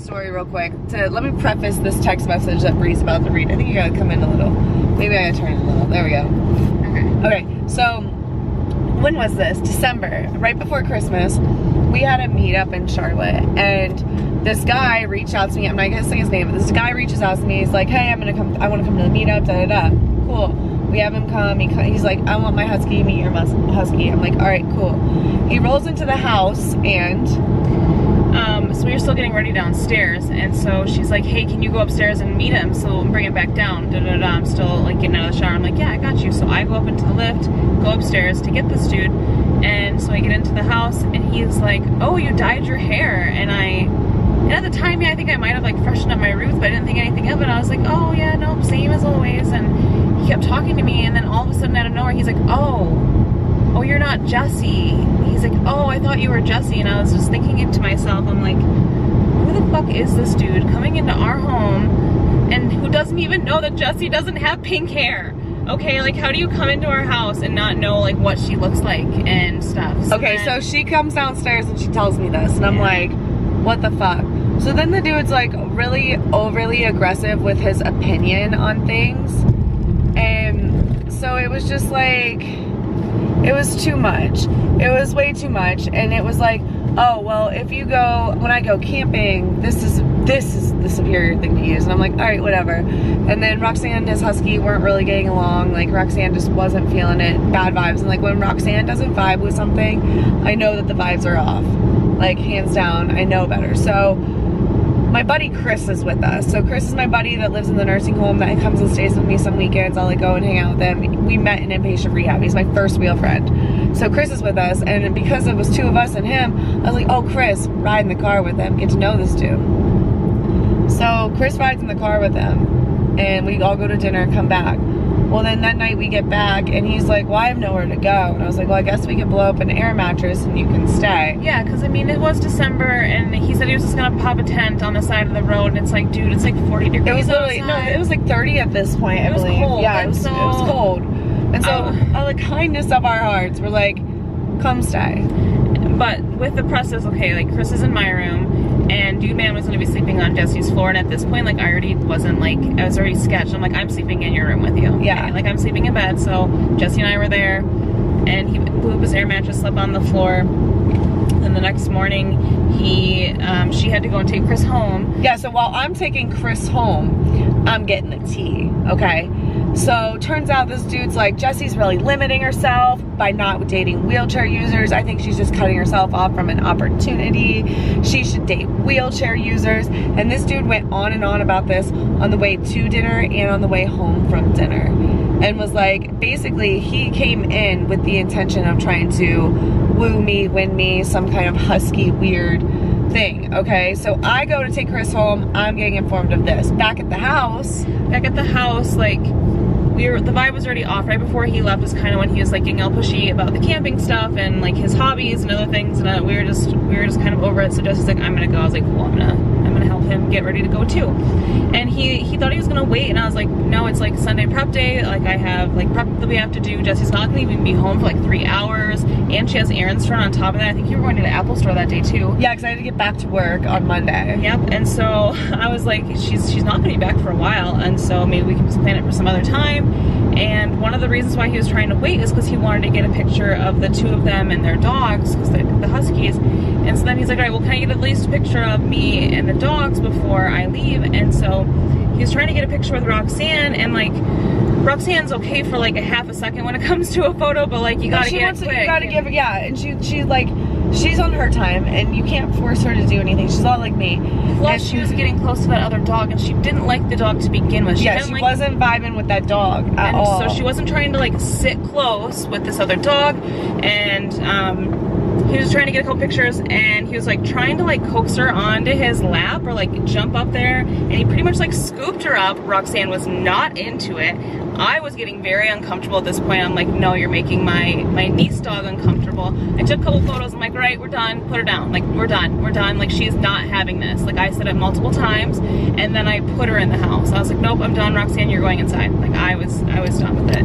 story real quick. Let me preface this text message that Bree's about to read. I think you gotta come in a little. Maybe I gotta turn it a little. There we go. Okay, so when was this? December, right before Christmas. We had a meetup in Charlotte, and this guy reached out to me. I'm not gonna say his name, but this guy reaches out to me. He's like, hey, I want to come to the meetup, da da da. Cool. We have him come. He's like, I want my husky, meet your husky. I'm like, all right, cool. He rolls into the house, and so we were still getting ready downstairs, and so she's like, hey, can you go upstairs and meet him so we'll bring him back down, da da da. I'm still like getting out of the shower. I'm like, yeah, I got you. So I go up into the lift, go upstairs to get this dude, and so I get into the house, and he's like, oh, you dyed your hair. And at the time, yeah, I think I might have like freshened up my roots, but I didn't think anything of it. I was like, oh yeah, no, same as always. And he kept talking to me, and then all of a sudden out of nowhere, he's like, oh, you're not Jesse. He's like, oh, I thought you were Jesse. And I was just thinking to myself, I'm like, who the fuck is this dude coming into our home and who doesn't even know that Jesse doesn't have pink hair? Okay, like, how do you come into our house and not know like what she looks like and stuff? So okay, so she comes downstairs and she tells me this, and I'm like, what the fuck? So then the dude's like really overly aggressive with his opinion on things, and so it was just like, it was too much. It was way too much. And it was like, oh, well, when I go camping, this is the superior thing to use. And I'm like, all right, whatever. And then Roxanne and his husky weren't really getting along. Like, Roxanne just wasn't feeling it. Bad vibes. And like, when Roxanne doesn't vibe with something, I know that the vibes are off. Like, hands down, I know better. So my buddy Chris is with us. So Chris is my buddy that lives in the nursing home that comes and stays with me some weekends. I'll like go and hang out with him. We met in inpatient rehab. He's my first real friend. So Chris is with us, and because it was two of us and him, I was like, oh, Chris, ride in the car with him, get to know this dude. So Chris rides in the car with him, and we all go to dinner and come back. Well, then that night we get back, and he's like, well, I have nowhere to go. And I was like, well, I guess we could blow up an air mattress and you can stay. Yeah, because I mean, it was December, and he said he was just gonna pop a tent on the side of the road, and it's like, dude, it's like 40 degrees. It was literally, outside. No, it was like 30 at this point, I believe. Cold. Yeah, it was cold. And so, out of the kindness of our hearts, we're like, come stay. But with the process, okay, like, Chris is in my room, and Dude Man was gonna be sleeping on Jesse's floor, and at this point, like, I was already sketched. I'm like, I'm sleeping in your room with you. Yeah. Okay? Like, I'm sleeping in bed, so Jesse and I were there, and he blew up his air mattress, slept on the floor. And the next morning, she had to go and take Chris home. Yeah, so while I'm taking Chris home, I'm getting the tea, okay? So turns out this dude's like, Jesse's really limiting herself by not dating wheelchair users. I think she's just cutting herself off from an opportunity. She should date wheelchair users. And this dude went on and on about this on the way to dinner and on the way home from dinner. And was like, basically, he came in with the intention of trying to woo me, win me, some kind of husky, weird thing, okay? So I go to take Chris home. I'm getting informed of this. Back at the house, like, the vibe was already off. Right before he left is kind of when he was like getting all pushy about the camping stuff and like his hobbies and other things, and we were just kind of over it. So Jesse's like, I'm gonna go. I was like, cool, I'm gonna help him get ready to go too. And he thought he was gonna wait, and I was like, no, it's like Sunday prep day. Like, I have like prep that we have to do. Jesse's not gonna even be home for like 3 hours, and she has errands to run on top of that. I think you were going to the Apple store that day too. yeah, because I had to get back to work on Monday. Yep. And so I was like, she's not gonna be back for a while, and so maybe we can just plan it for some other time. And one of the reasons why he was trying to wait is because he wanted to get a picture of the two of them and their dogs, because the huskies. And so then he's like, all right, well, can I get at least a picture of me and the dogs before I leave? And so he was trying to get a picture with Roxanne, and like, Roxanne's okay for like a half a second when it comes to a photo, but like, you gotta get it quick. You gotta give her, yeah. And she like, she's on her time, and you can't force her to do anything. She's not like me. Plus, she was getting close to that other dog, and she didn't like the dog to begin with. She wasn't vibing with that dog at all. So she wasn't trying to like sit close with this other dog, and he was trying to get a couple pictures, and he was like trying to like coax her onto his lap or like jump up there, and he pretty much like scooped her up. Roxanne was not into it, I was getting very uncomfortable at this point. I'm like, no, you're making my niece dog uncomfortable. I took a couple photos. I'm like, right, we're done. Put her down. Like, we're done. We're done. Like, she's not having this. Like, I said it multiple times, and then I put her in the house. I was like, nope, I'm done. Roxanne, you're going inside. Like, I was done with it.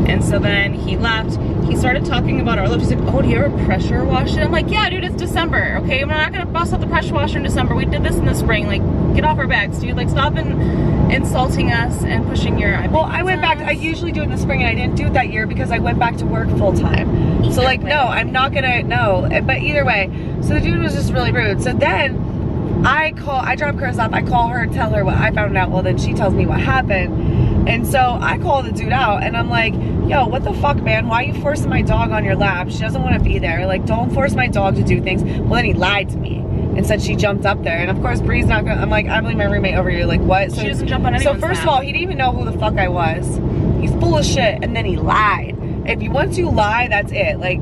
And so then he left. He started talking about our lips. He's like, oh, do you ever pressure wash it? I'm like, yeah, dude, it's December, okay? I'm not gonna bust out the pressure washer in December. We did this in the spring. Like, get off our backs, dude. Like, stop insulting us and pushing your opinions. Well, I went back. I usually do it in the spring, and I didn't do it that year because I went back to work full time. So like, no, I'm not gonna, no. But either way, so the dude was just really rude. So then I drop Chris off. I call her, tell her what I found out. Well, then she tells me what happened. And so I call the dude out, and I'm like, yo, what the fuck, man? Why are you forcing my dog on your lap? She doesn't want to be there. Like, don't force my dog to do things. Well, then he lied to me and said she jumped up there. And of course, Bree's not gonna, I'm like, I believe my roommate over you. Like, what? So, she doesn't jump on anyone's So first of all, he didn't even know who the fuck I was. He's full of shit, and then he lied. If you once you lie, that's it. Like,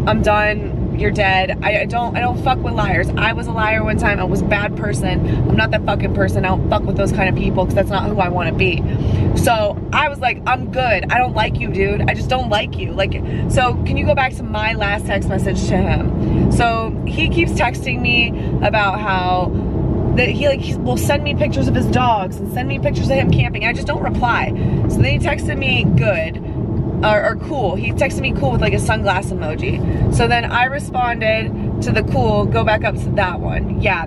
I'm done. You're dead. I don't fuck with liars. I was a liar one time. I was a bad person. I'm not that fucking person. I don't fuck with those kind of people because that's not who I want to be. So I was like, I'm good. I don't like you, dude. I just don't like you. Like, so can you go back to my last text message to him? So he keeps texting me about how that he will send me pictures of his dogs and send me pictures of him camping. I just don't reply. So then he texted me good. Or cool. He texted me cool with like a sunglass emoji. So then I responded to the cool, go back up to that one. Yeah,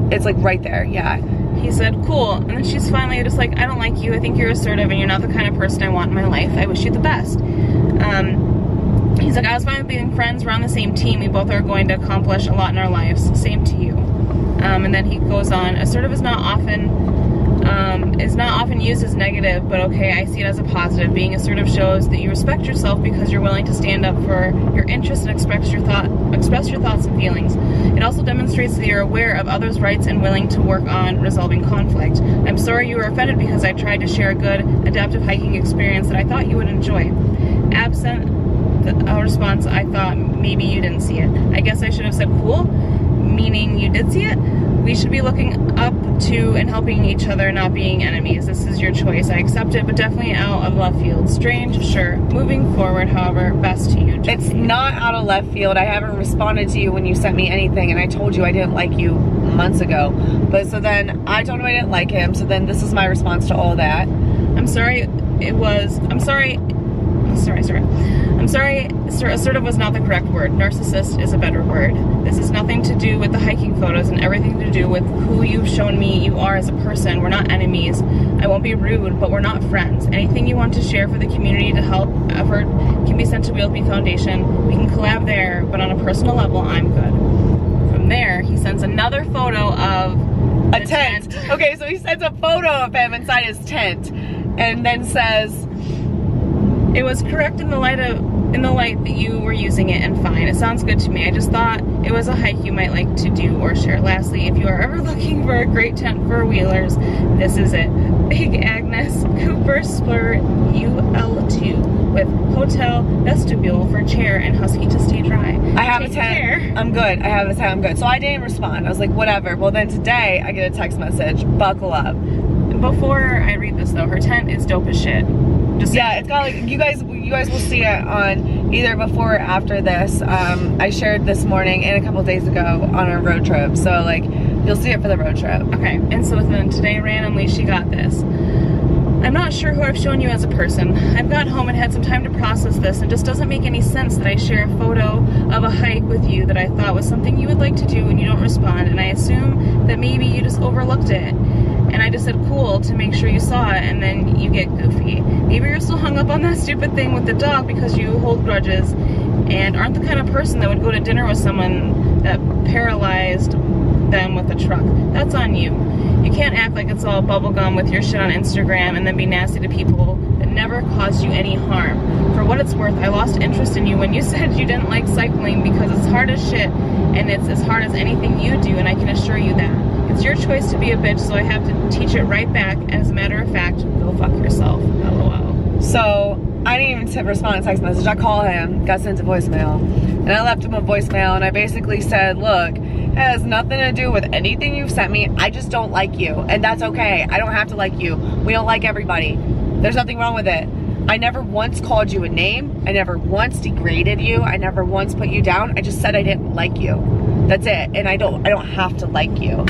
it's like right there, yeah. He said, cool. And then she's finally just like, I don't like you. I think you're assertive and you're not the kind of person I want in my life. I wish you the best. He's like, I was fine with being friends. We're on the same team. We both are going to accomplish a lot in our lives. Same to you. And then he goes on, assertive is not often used as negative, but okay, I see it as a positive. Being assertive shows that you respect yourself because you're willing to stand up for your interests and express your thoughts and feelings. It also demonstrates that you're aware of others' rights and willing to work on resolving conflict. I'm sorry you were offended because I tried to share a good adaptive hiking experience that I thought you would enjoy. Absent a response, I thought maybe you didn't see it. I guess I should have said cool, meaning you did see it. We should be looking up to and helping each other, not being enemies. This is your choice. I accept it, but definitely out of left field. Strange, sure. Moving forward, however, best to you, Jesse. It's not out of left field. I haven't responded to you when you sent me anything, and I told you I didn't like you months ago. But so then I told him I didn't like him, so then this is my response to all that. I'm sorry, assertive was not the correct word. Narcissist is a better word. This has nothing to do with the hiking photos and everything to do with who you've shown me you are as a person. We're not enemies. I won't be rude, but we're not friends. Anything you want to share for the community to help effort can be sent to Wheel Bee Foundation. We can collab there, but on a personal level, I'm good. From there, he sends another photo of a tent. Okay, so he sends a photo of him inside his tent and then says, it was correct in the light that you were using it, and fine. It sounds good to me. I just thought it was a hike you might like to do or share. Lastly, if you are ever looking for a great tent for wheelers, this is it. Big Agnes Cooper Spur UL2 with hotel vestibule for chair and husky to stay dry. I have a tent. I'm good. I have a tent. I'm good. So I didn't respond. I was like, whatever. Well, then today I get a text message. Buckle up. Before I read this though, her tent is dope as shit. Yeah, it's got like, you guys will see it on either before or after this. I shared this morning and a couple days ago on our road trip. So like, you'll see it for the road trip. Okay, and so then today randomly she got this. I'm not sure who I've shown you as a person. I've got home and had some time to process this, and it just doesn't make any sense that I share a photo of a hike with you that I thought was something you would like to do and you don't respond, and I assume that maybe you just overlooked it. And I just said cool to make sure you saw it, and then you get goofy. Maybe you're still hung up on that stupid thing with the dog because you hold grudges and aren't the kind of person that would go to dinner with someone that paralyzed them with a truck. That's on you. You can't act like it's all bubblegum with your shit on Instagram and then be nasty to people that never caused you any harm. For what it's worth, I lost interest in you when you said you didn't like cycling because it's hard as shit and it's as hard as anything you do, and I can assure you that. It's your choice to be a bitch, so I have to teach it right back. And as a matter of fact, go fuck yourself. LOL. So I didn't even respond to text message. I called him, got sent a voicemail, and I left him a voicemail, and I basically said, look, it has nothing to do with anything you've sent me. I just don't like you, and that's okay. I don't have to like you. We don't like everybody. There's nothing wrong with it. I never once called you a name. I never once degraded you. I never once put you down. I just said I didn't like you. That's it. And I don't have to like you.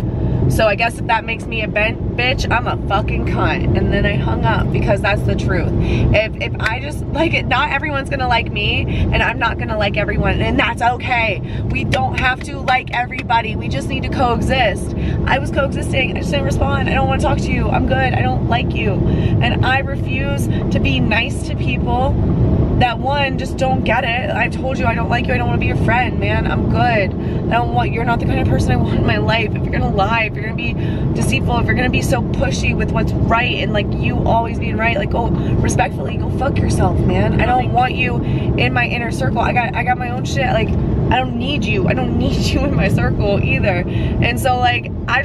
So I guess if that makes me a bitch, I'm a fucking cunt. And then I hung up because that's the truth. If I just like it, not everyone's gonna like me, and I'm not gonna like everyone, and that's okay. We don't have to like everybody. We just need to coexist. I was coexisting. I just didn't respond. I don't want to talk to you. I'm good. I don't like you. And I refuse to be nice to people that, one, just don't get it. I told you I don't like you. I don't want to be your friend, man. I'm good. You're not the kind of person I want in my life. If you're gonna lie, if you're gonna be deceitful, if you're gonna be so pushy with what's right and like you always being right, like, go respectfully, go fuck yourself, man. I don't want you in my inner circle. I got my own shit. Like, I don't need you. I don't need you in my circle either. And so like, I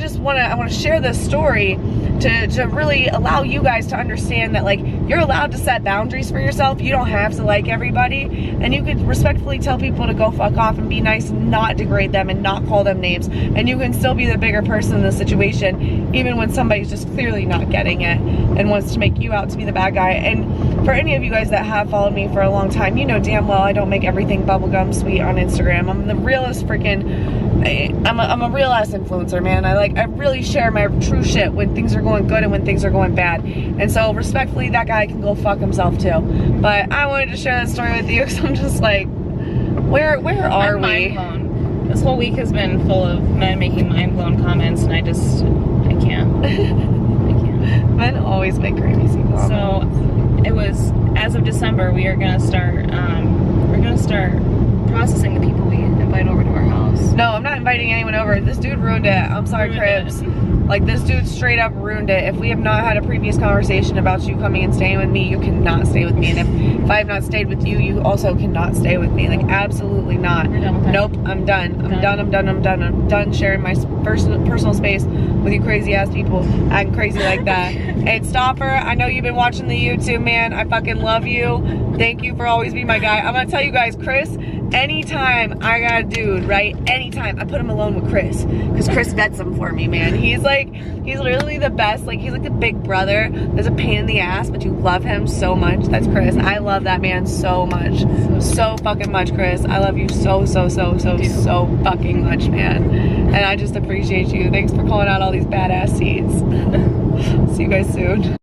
want to share this story to really allow you guys to understand that like, you're allowed to set boundaries for yourself. You don't have to like everybody, and you could respectfully tell people to go fuck off and be nice and not degrade them and not call them names, and you can still be the bigger person in the situation even when somebody's just clearly not getting it and wants to make you out to be the bad guy. And for any of you guys that have followed me for a long time, you know damn well I don't make everything bubblegum sweet on Instagram. I'm the realest I'm a real ass influencer, man. I really share my true shit when things are going good and when things are going bad. And so respectfully, that guy can go fuck himself too. But I wanted to share that story with you because I'm just like, where are we? Mind blown. This whole week has been full of men making mind blown comments, and I can't. I can't. Men always make crazy comments. So it was, as of December, we are gonna start processing the people we invite over to our house. No, I'm not inviting anyone over. This dude ruined it. I'm sorry, Cribs. Like, this dude straight up ruined it. If we have not had a previous conversation about you coming and staying with me, you cannot stay with me. And if I have not stayed with you, you also cannot stay with me. Like, absolutely not. We're done with that. Nope, I'm done. I'm done sharing my personal space with you crazy ass people acting crazy like that. And Stopper, I know you've been watching the YouTube, man. I fucking love you. Thank you for always being my guy. I'm gonna tell you guys, Chris, anytime I got a dude, right? Anytime I put him alone with Chris, because Chris vets him for me, man. He's literally the best. Like, he's like the big brother. There's a pain in the ass, but you love him so much. That's Chris. I love that man so much. So fucking much, Chris. I love you so fucking much, man. And I just appreciate you. Thanks for calling out all these badass seeds. See you guys soon.